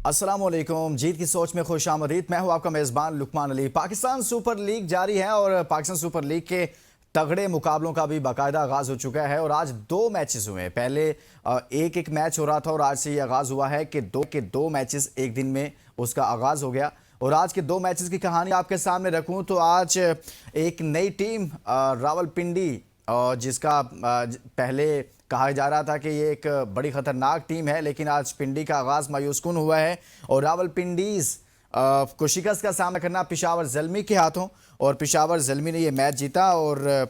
अस्सलामुअलैकुम। जीत की सोच में खुशामदीद। मैं हूं आपका मेज़बान लुकमान अली। पाकिस्तान सुपर लीग जारी है और पाकिस्तान सुपर लीग के तगड़े मुकाबलों का भी बाकायदा आगाज हो चुका है और आज दो मैचेस हुए हैं। पहले एक एक मैच हो रहा था और आज से ये आगाज हुआ है कि दो मैचेस एक दिन में उसका आगाज हो गया। और आज के दो मैचेस की कहानी आपके सामने रखूं तो आज एक नई टीम रावलपिंडी, जिसका पहले कहा जा रहा था कि ये एक बड़ी खतरनाक टीम है, लेकिन आज पिंडी का आगाज मायूसकुन हुआ है और रावलपिंडीज को शिकस्त का सामना करना पेशावर ज़ल्मी के हाथों और पेशावर ज़ल्मी ने ये मैच जीता। और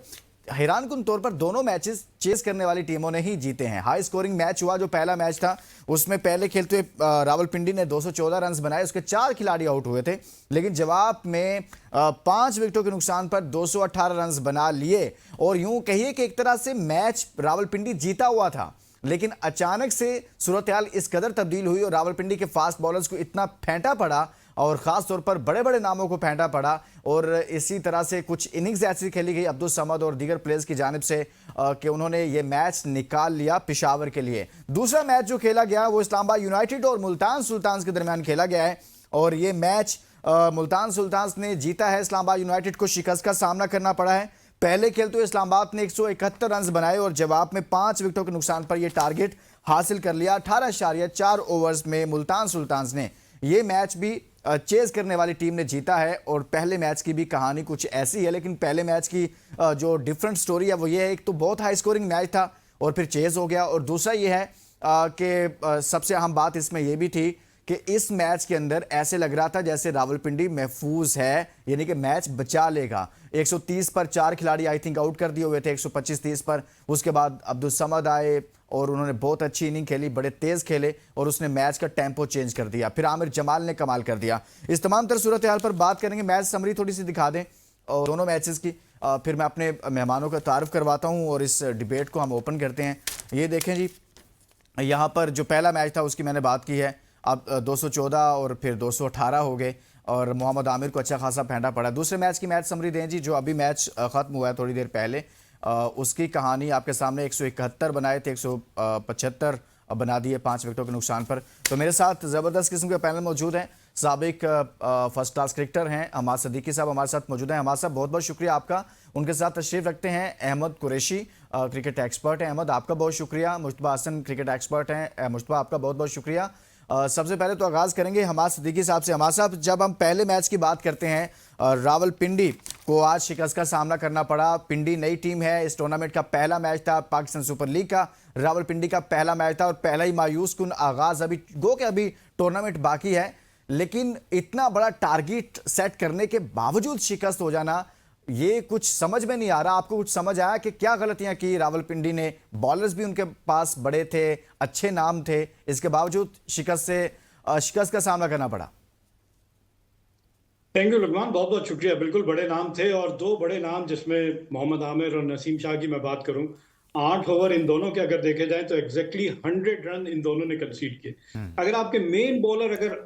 हैरानकुन तौर पर दोनों मैचेस चेस करने वाली टीमों ने ही जीते हैं। हाई स्कोरिंग मैच हुआ। जो पहला मैच था उसमें पहले खेलते हुए रावलपिंडी ने 214 रन बनाए, उसके 4 खिलाड़ी आउट हुए थे, लेकिन जवाब में 5 विकेटों के नुकसान पर 218 रन बना लिए और यूं कहिए कि एक तरह से मैच रावलपिंडी जीता हुआ था। लेकिन अचानक से सूरत हाल इस कदर तब्दील हुई और रावलपिंडी के फास्ट बॉलर्स को इतना फेंटा पड़ा और ख़ास तौर पर बड़े बड़े नामों को फेंटा पड़ा और इसी तरह से कुछ इनिंग्स ऐसी खेली गई अब्दुल समद और दीगर प्लेयर्स की जानिब से कि उन्होंने ये मैच निकाल लिया पेशावर के लिए। दूसरा मैच जो खेला गया वो इस्लामाबाद यूनाइटेड और मुल्तान सुल्तान्स के दरमियान खेला गया है और ये मैच मुल्तान सुल्तान्स ने जीता है। इस्लामाबाद यूनाइटेड को शिकस्त का सामना करना पड़ा है। पहले खेलते हुए इस्लामाबाद ने 171 रन बनाए और जवाब में 5 विकेटों के नुकसान पर यह टारगेट हासिल कर लिया। 18.4 ओवर्स में मुल्तान सुल्तान्स ने यह मैच भी चेज करने वाली टीम ने जीता है। और पहले मैच की भी कहानी कुछ ऐसी है, लेकिन पहले मैच की जो डिफरेंट स्टोरी है वो ये है, एक तो बहुत हाई स्कोरिंग मैच था और फिर चेज हो गया और दूसरा ये है कि सबसे अहम बात इसमें यह भी थी कि इस मैच के अंदर ऐसे लग रहा था जैसे रावलपिंडी महफूज है, यानी कि मैच बचा लेगा। 130 पर 4 खिलाड़ी आई थिंक आउट कर दिए हुए थे, 125-30 पर। उसके बाद अब्दुल समद आए और उन्होंने बहुत अच्छी इनिंग खेली, बड़े तेज खेले और उसने मैच का टेम्पो चेंज कर दिया। फिर आमिर जमाल ने कमाल कर दिया। इस तमाम तरह सूरत हाल पर बात करेंगे। मैच समरी थोड़ी सी दिखा दें और दोनों मैचेस की, फिर मैं अपने मेहमानों का तारुफ करवाता हूँ और इस डिबेट को हम ओपन करते हैं। ये देखें जी, यहाँ पर जो पहला मैच था उसकी मैंने बात की है। अब 214 और फिर 218 हो गए और मोहम्मद आमिर को अच्छा खासा फेंटा पड़ा। दूसरे मैच की मैच समरी दें जी, जो अभी मैच ख़त्म हुआ है थोड़ी देर पहले। उसकी कहानी आपके सामने। 171 बनाए थे, 175 बना दिए 5 विकेटों के नुकसान पर। तो मेरे साथ ज़बरदस्त किस्म के पैनल मौजूद हैं। साबिक फर्स्ट क्लास क्रिकेटर हैं हमाद सदीकी साहब हमारे साथ मौजूद हैं। हमाद साहब बहुत बहुत शुक्रिया आपका। उनके साथ तशरीफ़ रखते हैं अहमद कुरैशी, क्रिकेट एक्सपर्ट हैं। अहमद आपका बहुत शुक्रिया। मुश्तबा हसन क्रिकेट एक्सपर्ट हैं। मुश्तबा आपका बहुत बहुत शुक्रिया। सबसे पहले तो आगाज़ करेंगे हमाद सदीकी साहब से। हमाद साहब, जब हम पहले मैच की बात करते हैं, रावलपिंडी को आज शिकस्त का सामना करना पड़ा। पिंडी नई टीम है, इस टूर्नामेंट का पहला मैच था पाकिस्तान सुपर लीग का, रावलपिंडी का पहला मैच था और पहला ही मायूस कुन आगाज़। अभी गो के अभी टूर्नामेंट बाकी है, लेकिन इतना बड़ा टारगेट सेट करने के बावजूद शिकस्त हो जाना, ये कुछ समझ में नहीं आ रहा। आपको कुछ समझ आया कि क्या गलतियां की रावलपिंडी ने? बॉलर्स भी उनके पास बड़े थे, अच्छे नाम थे, इसके बावजूद शिकस्त का सामना करना पड़ा। थैंक यू लुकमान, बहुत बहुत शुक्रिया। बिल्कुल बड़े नाम थे और दो बड़े नाम जिसमें मोहम्मद आमिर और नसीम शाह की मैं बात करूं, 8 ओवर इन दोनों के अगर देखे जाए तो एग्जैक्टली 100 रन इन दोनों ने कंसीड किए। अगर आपके मेन बॉलर अगर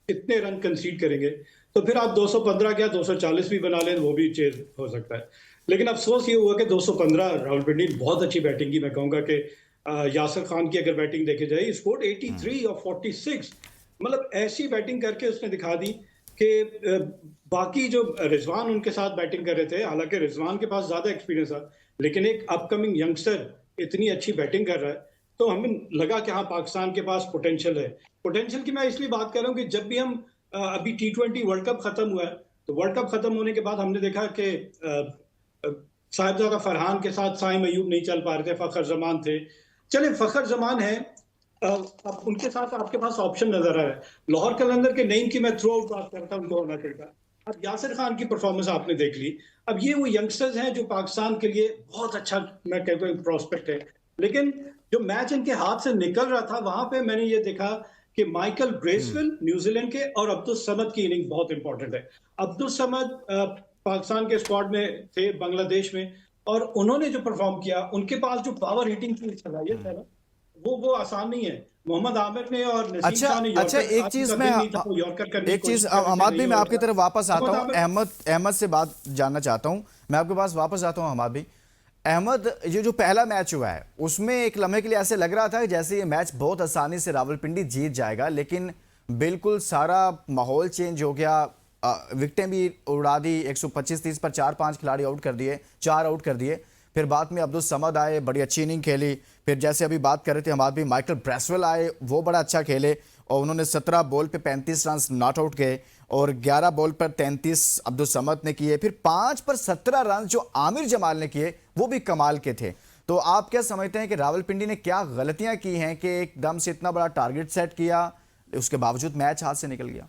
इतने रन कंसीड करेंगे तो फिर आप 215 क्या 240 भी बना लें, वो भी चेज हो सकता है। लेकिन अफसोस ये हुआ कि 215 रावलपिंडी बहुत अच्छी बैटिंग की। मैं कहूंगा कि यासिर खान की अगर बैटिंग देखी जाए, स्कोर 83 और 46, मतलब ऐसी बैटिंग करके उसने दिखा दी कि बाकी जो रिजवान उनके साथ बैटिंग कर रहे थे, हालांकि रिजवान के पास ज्यादा एक्सपीरियंस था, लेकिन एक अपकमिंग यंगस्टर इतनी अच्छी बैटिंग कर रहा है तो हमें लगा कि हाँ, पाकिस्तान के पास पोटेंशियल है। पोटेंशियल की मैं इसलिए बात कर रहा हूँ कि जब भी हम अभी T20 वर्ल्ड कप खत्म हुआ है तो वर्ल्ड कप खत्म होने के बाद हमने देखा कि साहिबजादा फरहान के साथ साइम अयूब नहीं चल पा रहे थे, फखर जमान थे। चले फखर जमान है, अब उनके साथ आपके पास ऑप्शन नजर आ रहा है। लाहौर कलंदर के नईम की मैं थ्रू आउट बात करता हूं, उनको होना चाहिए। अब यासिर खान की परफॉर्मेंस आपने देख ली। अब ये वो यंगस्टर्स हैं जो पाकिस्तान के लिए बहुत अच्छा, मैं कहता हूँ, प्रोस्पेक्ट है। लेकिन जो मैच इनके हाथ से निकल रहा था वहां पे मैंने ये देखा कि माइकल ब्रेसवेल न्यूजीलैंड के और अब्दुल समद की इनिंग बहुत इंपॉर्टेंट है। अब्दुल समद पाकिस्तान के स्क्वाड में थे बांग्लादेश में, और उन्होंने जो परफॉर्म किया, उनके पास जो पावर हिटिंग की सलाहियत है ना, वो आसान नहीं है। मोहम्मद आमिर ने और नसीम शाह ने एक चीज अहमद भी, मैं आपकी तरफ वापस आता हूं। अहमद से बात जानना चाहता हूं, मैं आपके पास वापस आता हूं। अहमद भी, अहमद, ये जो पहला मैच हुआ है उसमें एक लम्हे के लिए ऐसे लग रहा था जैसे ये मैच बहुत आसानी से रावलपिंडी जीत जाएगा, लेकिन बिल्कुल सारा माहौल चेंज हो गया। विकेटें भी उड़ा दी, 125-30 पर 4-5 खिलाड़ी आउट कर दिए, 4 आउट कर दिए। फिर बाद में अब्दुल समद आए, बड़ी अच्छी इनिंग खेली। फिर जैसे अभी बात कर रहे थे हमारे भी माइकल ब्रेसवेल आए, वो बड़ा अच्छा खेले और उन्होंने 17 बॉल पे 35 रन नॉट आउट गए और 11 बॉल पर 33 अब्दुल समद ने किए। फिर 5 पर 17 रन जो आमिर जमाल ने किए वो भी कमाल के थे। तो आप क्या समझते हैं कि रावलपिंडी ने क्या गलतियां की हैं कि एकदम से इतना बड़ा टारगेट सेट किया, उसके बावजूद मैच हाथ से निकल गया?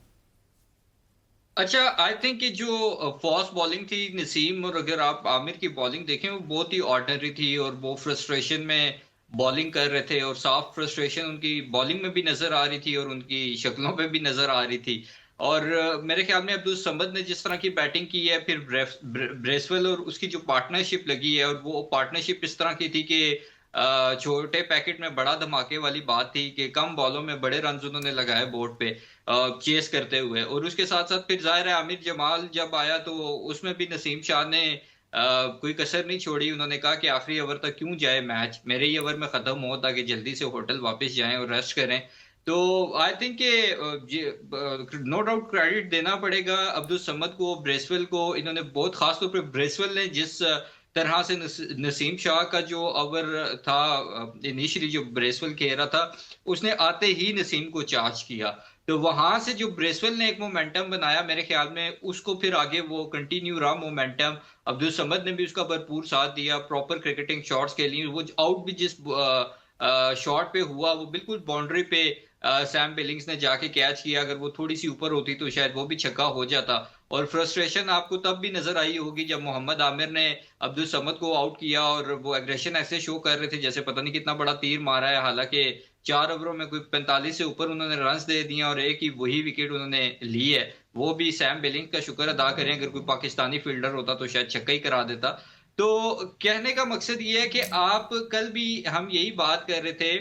अच्छा, आई थिंक कि जो फास्ट बॉलिंग थी नसीम, और अगर आप आमिर की बॉलिंग देखें वो बहुत ही ऑर्डिनरी थी और वो फ्रस्ट्रेशन में बॉलिंग कर रहे थे और साफ फ्रस्ट्रेशन उनकी बॉलिंग में भी नजर आ रही थी और उनकी शक्लों पे भी नजर आ रही थी। और मेरे ख्याल में अब्दुल समद ने जिस तरह की बैटिंग की है, फिर ब्रेसवेल और उसकी जो पार्टनरशिप लगी है, और वो पार्टनरशिप इस तरह की थी कि छोटे पैकेट में बड़ा धमाके वाली बात थी कि कम बॉलों में बड़े रन उन्होंने लगाए बोर्ड पे चेस करते हुए। और उसके साथ साथ फिर जाहिर है आमिर जमाल जब आया तो उसमें भी नसीम शाह ने कोई कसर नहीं छोड़ी। उन्होंने कहा कि आखिरी ओवर तक क्यों जाए मैच, मेरे ही ओवर में खत्म हो ताकि जल्दी से होटल वापस जाएं और रेस्ट करें। तो आई थिंक के नो डाउट क्रेडिट देना पड़ेगा अब्दुल समद को, ब्रेसवेल को। इन्होंने बहुत खास तौर पे ब्रेसवेल ने जिस तरह से नसीम शाह का जो ओवर था इनिशियली जो ब्रेसवेल खेल रहा था, उसने आते ही नसीम को चार्ज किया। तो वहां से जो ब्रेसवेल ने एक मोमेंटम बनाया मेरे ख्याल में, उसको फिर आगे वो कंटिन्यू रहा मोमेंटम। अब्दुल समद ने भी उसका भरपूर साथ दिया, प्रॉपर क्रिकेटिंग शॉट्स के लिए। वो आउट भी जिस शॉट पे हुआ वो बिल्कुल बाउंड्री पे सैम बिलिंग्स ने जाके कैच किया। अगर वो थोड़ी सी ऊपर होती तो शायद वो भी छक्का हो जाता। और फ्रस्ट्रेशन आपको तब भी नजर आई होगी जब मोहम्मद आमिर ने अब्दुल समद को आउट किया और वो एग्रेशन ऐसे शो कर रहे थे जैसे पता नहीं कितना बड़ा तीर मारा है। हालांकि 4 ओवरों में कोई 45 से ऊपर उन्होंने रन दे दिए और एक ही वही विकेट उन्होंने ली है। वो भी सैम बिलिंग्स का शुक्र अदा करें, अगर कोई पाकिस्तानी फील्डर होता तो शायद छक्का ही करा देता। तो कहने का मकसद ये है कि आप कल भी हम यही बात कर रहे थे,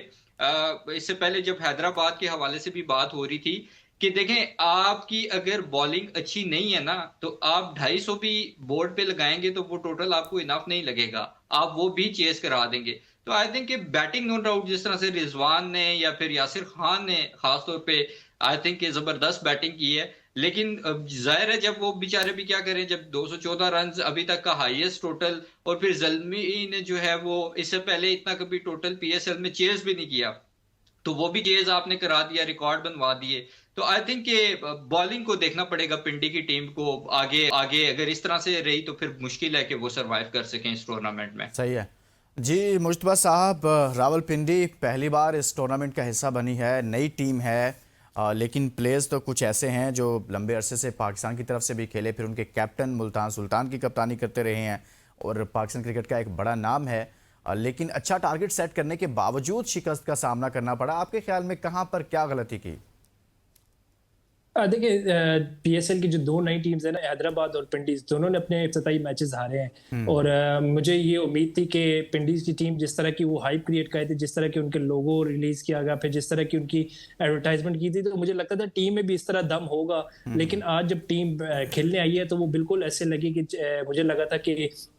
इससे पहले जब हैदराबाद के हवाले से भी बात हो रही थी कि देखें आपकी अगर बॉलिंग अच्छी नहीं है ना तो आप 250 भी बोर्ड पे लगाएंगे तो वो टोटल आपको इनफ नहीं लगेगा, आप वो भी चेस करा देंगे। तो I think batting no doubt जिस तरह से रिजवान ने या फिर यासिर खान ने खासतौर पे आई थिंक जबरदस्त बैटिंग की है। लेकिन जाहिर है जब वो बेचारे भी क्या करें, जब 214 रन अभी तक का हाईएस्ट टोटल, और फिर जल्मी ने जो है वो इससे पहले इतना कभी टोटल पीएसएल में चेज भी नहीं किया, तो वो भी चेज आपने करा दिया, रिकॉर्ड बनवा दिए। तो आई थिंक कि बॉलिंग को देखना पड़ेगा पिंडी की टीम को आगे आगे। अगर इस तरह से रही तो फिर मुश्किल है कि वो सरवाइव कर सकें इस टूर्नामेंट में। सही है जी मुश्तबा साहब। रावलपिंडी पहली बार इस टूर्नामेंट का हिस्सा बनी है, नई टीम है, लेकिन प्लेयर्स तो कुछ ऐसे हैं जो लंबे अरसे से पाकिस्तान की तरफ से भी खेले, फिर उनके कैप्टन मुल्तान सुल्तान की कप्तानी करते रहे हैं और पाकिस्तान क्रिकेट का एक बड़ा नाम है। लेकिन अच्छा टारगेट सेट करने के बावजूद शिकस्त का सामना करना पड़ा। आपके ख्याल में कहाँ पर क्या गलती की? देखिए, पीएसएल की जो दो नई टीम्स है ना, हैदराबाद और पिंडीज, दोनों ने अपने इफ्तिताई मैचेस हारे हैं। और मुझे ये उम्मीद थी कि पिंडीज की टीम जिस तरह की वो हाइप क्रिएट कर थी, जिस तरह की उनके लोगो रिलीज किया गया, फिर जिस तरह की उनकी एडवर्टाइजमेंट की थी, तो मुझे लगता था टीम में भी इस तरह दम होगा। लेकिन आज जब टीम खेलने आई है तो वो बिल्कुल ऐसे लगी कि मुझे लगा था कि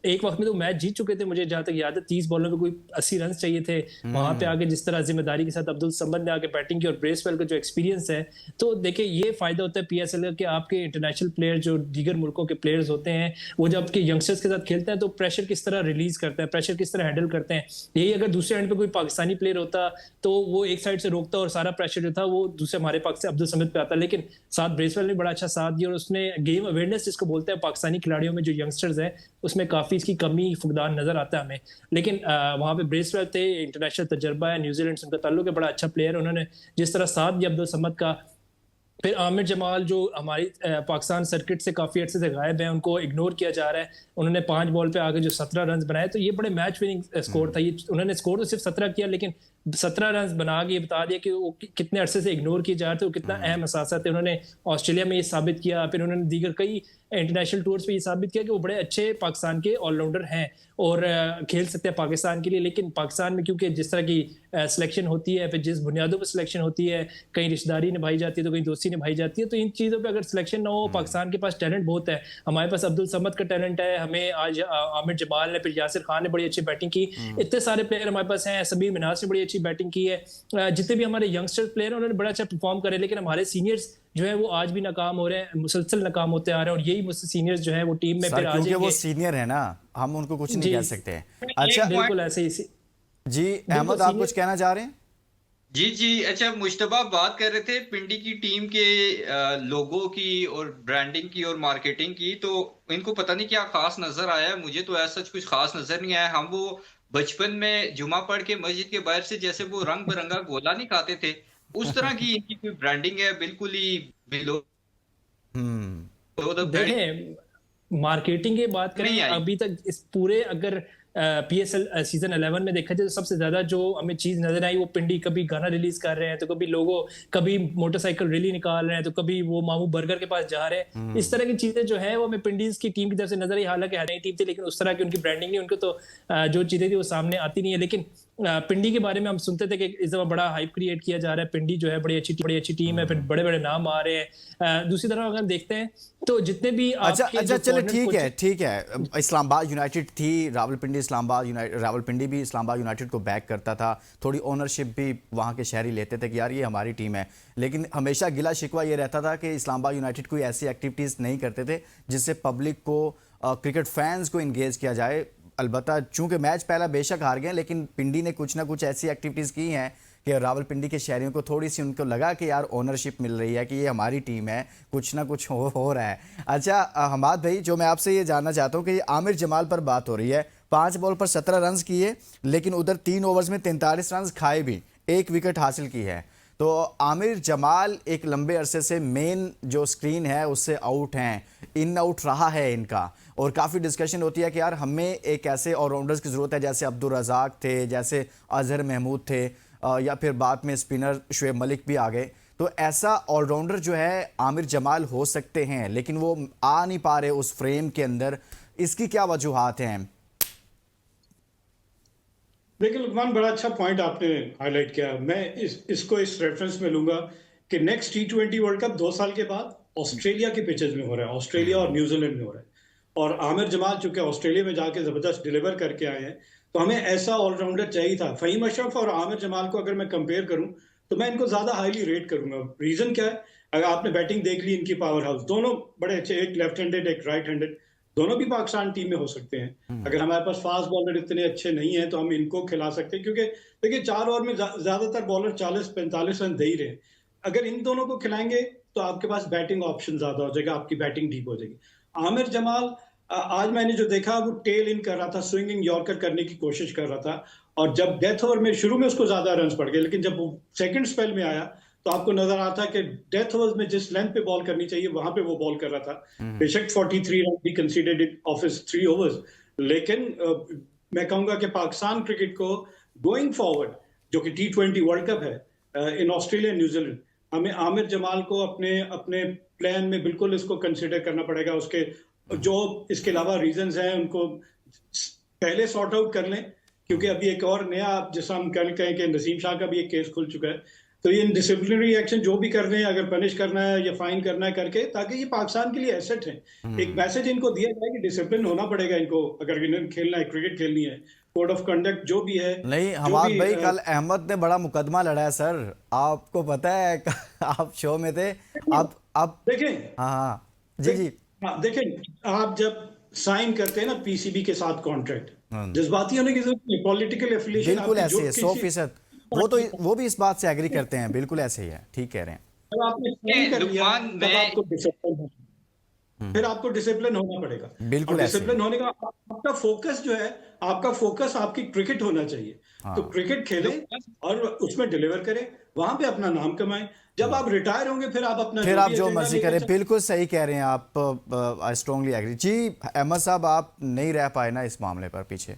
एक वक्त में तो मैच जीत चुके थे, मुझे जहां तक याद है 30 बॉलों में कोई 80 रन चाहिए थे। वहां पे आगे जिस तरह जिम्मेदारी के साथ अब्दुल समद ने आके बैटिंग की और ब्रेसवेल का जो एक्सपीरियंस है, तो देखिए ये फायदा होता है पीएसएल कि आपके इंटरनेशनल प्लेयर जो दीगर मुल्कों के प्लेयर्स होते हैं, वो जब आपके यंगस्टर्स के साथ खेलते हैं तो प्रेशर किस तरह रिलीज करते हैं, प्रेशर किस तरह हैंडल करते हैं। यही अगर दूसरे एंड पे कोई पाकिस्तानी प्लेयर होता तो वो एक साइड से रोकता और सारा प्रेशर जो था वो दूसरे हमारे पाक से अब्दुल समद पे आता। लेकिन साथ ब्रेसवेल ने बड़ा अच्छा साथ दिया और उसने गेम अवेयरनेस जिसको बोलते हैं पाकिस्तानी खिलाड़ियों में जो यंगस्टर्स हैं, उसमें काफी इसकी कमी फुकदान नजर आता है हमें। लेकिन वहां पे ब्रेसवेल थे, इंटरनेशनल तजर्बा है, न्यूजीलैंड से उनका ताल्लुक है, बड़ा अच्छा प्लेयर, उन्होंने जिस तरह साथ दिया अब्दुल समद का। फिर आमिर जमाल जो हमारी पाकिस्तान सर्किट से काफी अर्से से गायब है, उनको इग्नोर किया जा रहा है। उन्होंने 5 बॉल पे आगे जो 17 रन बनाए, तो ये बड़े मैच विनिंग स्कोर था। ये उन्होंने स्कोर तो सिर्फ 17 किया, लेकिन 17 रन बना के बता दिया कि वो कितने अरसे से इग्नोर किए जा रहे थे, वो कितना अहम असासा थे। उन्होंने ऑस्ट्रेलिया में ये साबित किया, फिर उन्होंने दीगर कई इंटरनेशनल टूर्स पे ये साबित किया कि वो बड़े अच्छे पाकिस्तान के ऑलराउंडर हैं और खेल सकते हैं पाकिस्तान के लिए। लेकिन पाकिस्तान में क्योंकि जिस तरह की सिलेक्शन होती है, फिर जिस बुनियादों पर सिलेक्शन होती है, कहीं रिश्तेदारी निभाई जाती है तो कहीं दोस्ती निभाई जाती है, तो इन चीज़ों पे अगर सिलेक्शन ना हो, पाकिस्तान के पास टैलेंट बहुत है। हमारे पास अब्दुल समद का टैलेंट है, हमें आज आमिर जमाल ने, फिर यासिर खान ने बड़ी अच्छी बैटिंग की, इतने सारे प्लेयर हमारे पास हैं, समीर मिनाज ने बड़ी अच्छी अच्छी बैटिंग की है। जितने भी हमारे यंगस्टर प्लेयर हैं उन्होंने बड़ा अच्छा परफॉर्म करे, लेकिन हमारे सीनियर्स जो है वो आज भी नाकाम हो रहे हैं, मुसलसल नाकाम होते आ रहे हैं, और यही मुझसे सीनियर्स जो है वो टीम में सर फिर आ क्योंकि वो जाएंगे। सीनियर है ना, हम उनको कुछ नहीं जी कह सकते। एक अच्छा पॉइंट बिल्कुल ऐसे ही जी, अहमद आप कुछ कहना चाह रहे हैं? जी जी। अच्छा, मुश्तबा बात कर रहे थे पिंडी की टीम के लोगो की और ब्रांडिंग की और मार्केटिंग की, तो इनको पता नहीं क्या खास नजर आया है। मुझे तो ऐसा कुछ खास नजर नहीं आया। हम वो बचपन में जुमा पढ़ के मस्जिद के बाहर से जैसे वो रंग बिरंगा गोला नहीं खाते थे, उस तरह की इनकी कोई ब्रांडिंग है, बिल्कुल ही बिलो हम्म। द बेल्ट देखें, मार्केटिंग की बात करें नहीं आई। अभी तक इस पूरे, अगर पीएसएल सीजन 11 में देखा जाए तो सबसे ज्यादा जो हमें चीज नजर आई वो पिंडी कभी गाना रिलीज कर रहे हैं, तो कभी लोगो, कभी मोटरसाइकिल रैली निकाल रहे हैं, तो कभी वो मामू बर्गर के पास जा रहे हैं। इस तरह की चीजें जो है वो हमें पिंडीज की टीम की तरफ से नजर आई। हालांकि हरियाणा टीम थी लेकिन उस तरह की उनकी ब्रांडिंग नहीं, उनको तो जो चीजें थी वो सामने आती नहीं है। लेकिन पिंडी के बारे में हम सुनते थे कि इस दफा बड़ा हाइप क्रिएट किया जा रहा है, पिंडी जो है बड़ी अच्छी टीम है, फिर बड़े बड़े नाम आ रहे हैं। दूसरी तरफ अगर देखते हैं तो जितने भी अच्छा आपके अच्छा, जो चलो foreigner ठीक है। इस्लामाबाद यूनाइटेड थी, रावलपिंडी इस्लामाबाद यूनाइटेड, रावलपिंडी भी इस्लामाबाद यूनाइटेड को बैक करता था, थोड़ी ओनरशिप भी वहाँ के शहरी लेते थे कि यार ये हमारी टीम है। लेकिन हमेशा गिला शिकवा ये रहता था कि इस्लामाबाद यूनाइटेड कोई ऐसी एक्टिविटीज़ नहीं करते थे जिससे पब्लिक को, क्रिकेट फैंस को इंगेज किया जाए। अलबत्ता चूंकि मैच पहला बेशक हार गए, लेकिन पिंडी ने कुछ ना कुछ ऐसी एक्टिविटीज़ की हैं कि रावलपिंडी के शहरियों को थोड़ी सी उनको लगा कि यार ओनरशिप मिल रही है, कि ये हमारी टीम है, कुछ ना कुछ हो रहा है। अच्छा हमाद भाई, जो मैं आपसे ये जानना चाहता हूँ कि आमिर जमाल पर बात हो रही है, 5 बॉल पर 17 रन किए, लेकिन उधर 3 ओवर्स में 43 रन खाए भी, 1 विकेट हासिल की है। तो आमिर जमाल एक लंबे अरसे से मेन जो स्क्रीन है उससे आउट हैं, इन आउट रहा है इनका, और काफ़ी डिस्कशन होती है कि यार हमें एक ऐसे ऑलराउंडर्स की ज़रूरत है, जैसे अब्दुल रज़ाक थे, जैसे अजहर महमूद थे, या फिर बाद में स्पिनर शुएब मलिक भी आ गए। तो ऐसा ऑलराउंडर जो है आमिर जमाल हो सकते हैं, लेकिन वो आ नहीं पा रहे उस फ्रेम के अंदर। इसकी क्या वजूहात हैं? देखिए लुकमान, बड़ा अच्छा पॉइंट आपने हाईलाइट किया। मैं इसको इस रेफरेंस में लूंगा कि नेक्स्ट T20 वर्ल्ड कप 2 साल के बाद ऑस्ट्रेलिया के पिचेस में हो रहा है, ऑस्ट्रेलिया और न्यूजीलैंड में हो रहा है। और आमिर जमाल चूंकि ऑस्ट्रेलिया में जाके जबरदस्त डिलीवर करके आए हैं, तो हमें ऐसा ऑलराउंडर चाहिए था। फहीम अशरफ और आमिर जमाल को अगर मैं कंपेयर करूं तो मैं इनको ज्यादा हाईली रेट करूंगा। रीजन क्या है? अगर आपने बैटिंग देख ली इनकी, पावर हाउस, दोनों बड़े अच्छे, एक लेफ्ट हैंडेड एक राइट हैंडेड, दोनों भी पाकिस्तान टीम में हो सकते हैं। अगर हमारे पास फास्ट बॉलर इतने अच्छे नहीं हैं तो हम इनको खिला सकते हैं, क्योंकि देखिए 4 ओवर में ज्यादातर बॉलर 40-45 रन दे ही रहे हैं। अगर इन दोनों को खिलाएंगे तो आपके पास बैटिंग ऑप्शन ज्यादा हो जाएगा, आपकी बैटिंग डीप हो जाएगी। आमिर जमाल आज मैंने जो देखा वो टेल इन कर रहा था, स्विंगिंग यॉर्कर करने की कोशिश कर रहा था, और जब डेथ ओवर में शुरू में उसको ज्यादा रन पड़ गए, लेकिन जब वो सेकंड स्पेल में आया तो आपको नजर आता कि डेथ ओवर्स में जिस लेंथ पे बॉल करनी चाहिए वहां पे वो बॉल कर रहा था। बेशक 43 रन भी considered in of his 3 overs, लेकिन मैं कहूंगा कि पाकिस्तान क्रिकेट को गोइंग फॉरवर्ड, जो कि T20 वर्ल्ड कप है इन ऑस्ट्रेलिया न्यूजीलैंड, हमें आमिर जमाल को अपने अपने प्लान में बिल्कुल इसको कंसीडर करना पड़ेगा। उसके जो इसके अलावा रीजंस हैं उनको पहले सॉर्ट आउट कर लें, क्योंकि अभी एक और नया, जैसा हम कल कहें कि नसीम शाह का भी एक केस खुल चुका है। तो ये डिसिप्लिनरी एक्शन जो भी कर रहे हैं, अगर पनिश करना है या फाइन करना है करके, ताकि ये पाकिस्तान के लिए एसेट है। एक मैसेज इनको दिया जाए कि डिसिप्लिन होना पड़ेगा इनको, अगर इन्हें खेलना है, क्रिकेट खेलनी है, कोड ऑफ कंडक्ट जो भी है। नहीं हमाद भाई, कल अहमद ने बड़ा मुकदमा लड़ा है सर, आपको पता है आप शो में थे। आप देखें, हाँ जी जी, हाँ देखें, आप जब साइन करते हैं ना पीसीबी के साथ कॉन्ट्रैक्ट, जज्बाती होने की जरूरत नहीं, पॉलिटिकल एफिलिएशन बिल्कुल ऐसे ही है, 100%। वो भी इस बात से एग्री करते हैं, बिल्कुल ऐसे ही है, ठीक कह रहे हैं। जब आपने साइन कर लिया तब आपको डिसिप्लिन होना, फिर आपको डिसिप्लिन होना पड़ेगा। बिल्कुल और ऐसे डिसिप्लिन होने का आपका फोकस जो है, आपका फोकस आपकी क्रिकेट होना चाहिए। तो क्रिकेट खेलें और उसमें डिलीवर करें, वहां पे अपना नाम कमाएं। जब आप रिटायर होंगे फिर आप अपना फिर आप जो मर्जी करें, बिल्कुल सही कह रहे हैं आप, आई स्ट्रांगली एग्री। जी अहमद साहब, आप नहीं रह पाए ना इस मामले पर पीछे?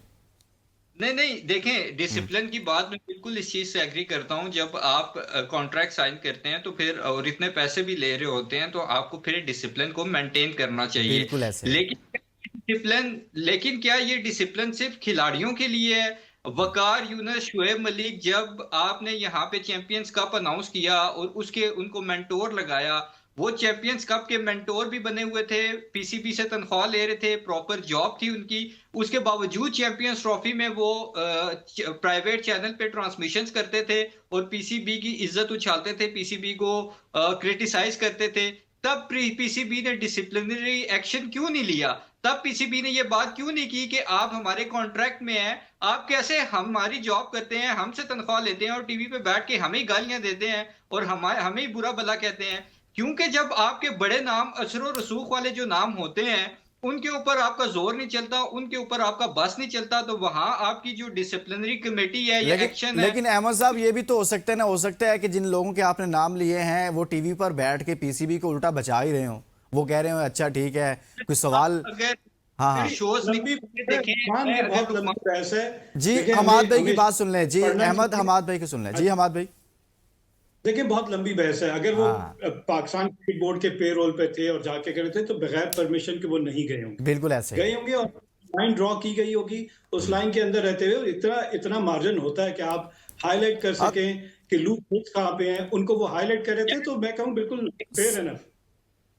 नहीं देखें, डिसिप्लिन की बात मैं बिल्कुल इस चीज से एग्री करता हूं। जब आप कॉन्ट्रैक्ट साइन करते हैं तो फिर, और इतने पैसे भी ले रहे होते हैं, तो आपको फिर डिसिप्लिन को मेंटेन करना चाहिए। बिल्कुल ऐसे। लेकिन क्या ये डिसिप्लिन सिर्फ खिलाड़ियों के लिए है? वकार यूनुस, शुएब मलिक, जब आपने यहाँ पे चैंपियंस कप अनाउंस किया और उसके उनको मेंटोर लगाया, वो चैंपियंस कप के मेंटोर भी बने हुए थे, पीसीबी से तनख्वाह ले रहे थे, प्रॉपर जॉब थी उनकी। उसके बावजूद चैंपियंस ट्रॉफी में वो प्राइवेट चैनल पे ट्रांसमिशंस करते थे और पीसीबी की इज्जत उछालते थे, पीसीबी को क्रिटिसाइज करते थे। तब पीसीबी ने डिसिप्लिनरी एक्शन क्यों नहीं लिया? तब पीसीबी ने ये बात क्यों नहीं की कि आप हमारे कॉन्ट्रैक्ट में हैं, आप कैसे हमारी जॉब करते हैं, हमसे तनख्वाह लेते हैं और टीवी पे बैठ के हमें ही गालियां देते हैं और हमें ही बुरा भला कहते हैं? क्योंकि जब आपके बड़े नाम असर रसूख वाले जो नाम होते हैं, उनके ऊपर आपका जोर नहीं चलता, उनके ऊपर आपका बस नहीं चलता, तो वहां आपकी जो डिसिप्लिनरी कमेटी है या एक्शन है। लेकिन अहमद साहब ये भी तो हो सकता है ना, हो सकता है कि जिन लोगों के आपने नाम लिए हैं वो टीवी पर बैठ के पीसीबी को उल्टा बचा ही रहे हो, वो कह रहे हो अच्छा ठीक है, कोई सवाल। अगर हाँ शोज लंबी देखें, ये बहुत लंबी बहस है। जी, देखिए, हमाद भाई की हमें बात सुन लें जी, पढ़ना अहमद चाहिए। हमाद भाई की सुन लें जी, हमाद भाई। देखिए बहुत लंबी बहस है। अगर वो हाँ। पाकिस्तान क्रिकेट बोर्ड के पेरोल पे थे और जाके करे थे तो बगैर परमिशन के वो नहीं गए होंगे। बिल्कुल ऐसे गए ही। होंगे और लाइन ड्रॉ की गई होगी। उस लाइन के अंदर रहते हुए इतना इतना मार्जिन होता है कि आप हाईलाइट कर सकें कि लूप होल्स कहाँ पे हैं, उनको वो हाईलाइट कर रहे थे। तो मैं कहूँ बिल्कुल फेयर एनफ।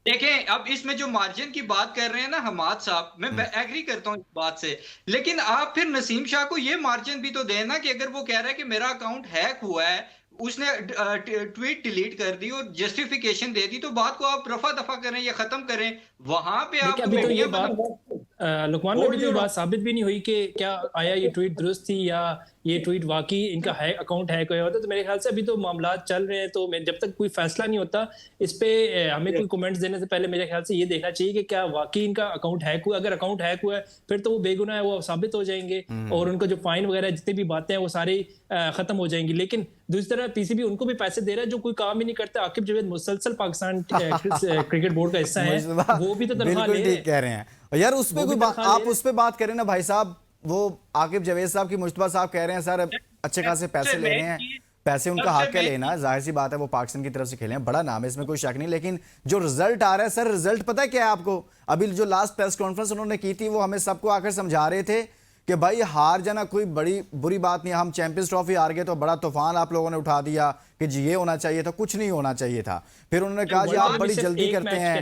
देखें, अब इसमें जो मार्जिन की बात कर रहे हैं ना हमाद साहब, मैं एग्री करता हूं इस बात से, लेकिन आप फिर नसीम शाह को ये मार्जिन भी तो देना कि अगर वो कह रहा है कि मेरा अकाउंट हैक हुआ है, उसने ट्वीट डिलीट कर दी और जस्टिफिकेशन दे दी, तो बात को आप रफा दफा करें या खत्म करें। वहां पे आप देखिए अभी तो ये मीडिया बात लुकमान में अभी तो ये बात साबित भी नहीं हुई कि क्या आया ये ट्वीट दुरुस्त थी या ये ट्वीट वाकई इनका अकाउंट हैक हुआ होता। तो मेरे ख्याल से अभी तो मामला चल रहे हैं, तो जब तक कोई फैसला नहीं होता इस पे हमें कोई कमेंट्स देने से पहले मेरे ख्याल से ये देखना चाहिए कि क्या वाकई इनका अकाउंट हैक हुआ। अगर अकाउंट हैक हुआ है फिर तो वो बेगुनाह है, वो साबित हो जाएंगे और उनका जो फाइन वगैरह जितनी भी बातें हैं वो सारी खत्म हो जाएंगी। लेकिन दूसरी तरफ पीसीबी उनको भी पैसे दे रहा है जो कोई काम ही नहीं करता। आकिब जावेद मुसलसल पाकिस्तान क्रिकेट बोर्ड का हिस्सा है, वो भी तो तनख्वाह ले बिल्कुल ठीक कह रहे हैं यार। उस पे कोई आप उस पे बात करें ना भाई साहब, वो आकिब जावेद साहब की मुश्तबा साहब कह रहे हैं सर अच्छे खासे पैसे ले रहे हैं, पैसे उनका हक है लेना, जाहिर सी बात है वो पाकिस्तान की तरफ से खेले हैं, बड़ा नाम है इसमें कोई शक नहीं। लेकिन जो रिजल्ट आ रहा है सर, रिजल्ट पता है क्या है आपको? अभी जो लास्ट प्रेस कॉन्फ्रेंस उन्होंने की थी वो हमें सबको आकर समझा रहे थे कि भाई हार जाना कोई बड़ी बुरी बात नहीं, हम चैंपियंस ट्रॉफी हार गए तो बड़ा तूफान आप लोगों ने उठा दिया कि जी ये होना चाहिए था, कुछ नहीं होना चाहिए था। फिर उन्होंने कहा जी आप बड़ी जल्दी करते हैं,